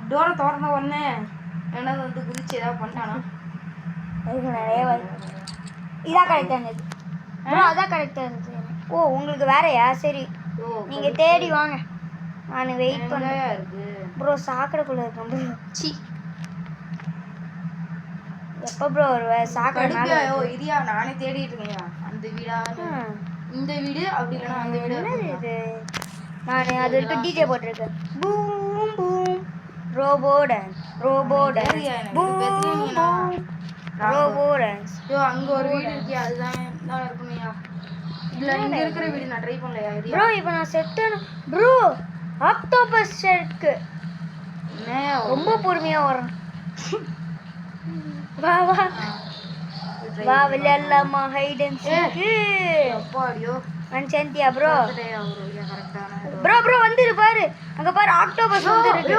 டோரை திறந்த உடனே என்னது வந்து குதிச்சு ஏதாவது பண்ணிட்டானா? அதுக்கு நிறைய இதான் கரெக்டாக இருந்தது ப்ரோ, அதான் கரெக்டாக இருந்தது. ஓ உங்களுக்கு வேறையா? சரி நீங்கள் தேடி வாங்க, நான் வெயிட் பண்ணுறேன். இருக்கு ப்ரோ சாக்கடைக்குள்ளே இருக்கேன் ப்ரோ. சி எப்போ ப்ரோ ஒரு சாக்கடை? இரியா நானே தேடிட்டு இருக்கேன். அந்த வீடா, இந்த வீடு, அப்படி இல்லைன்னா அந்த வீடு. என்னது இது? நான் அது வரைக்கும் டிஜே போட்டிருக்கேன். Boom boom robo dance, robo dance, boom boom robo dance. அங்க ஒரு வீடு இருக்கு, அதுதான் தான் இருக்குமையா. இல்ல இங்க இருக்கிற வீடு நான் ட்ரை பண்ணலையா? ப்ரோ இப்போ நான் செட்டேன் ப்ரோ. ஆக்டோபஸ் இருக்கு, ரொம்ப பொறுமையா வரும். வா வா வா விளையாடலாமா ஹைட் அண்ட் சீக்? அப்பாடியோ மன்சந்தியா ப்ரோ. ப்ரோ ப்ரோ வந்துரு பாரு, அங்க பாரு ஆக்டோபஸ் வந்துருக்கு.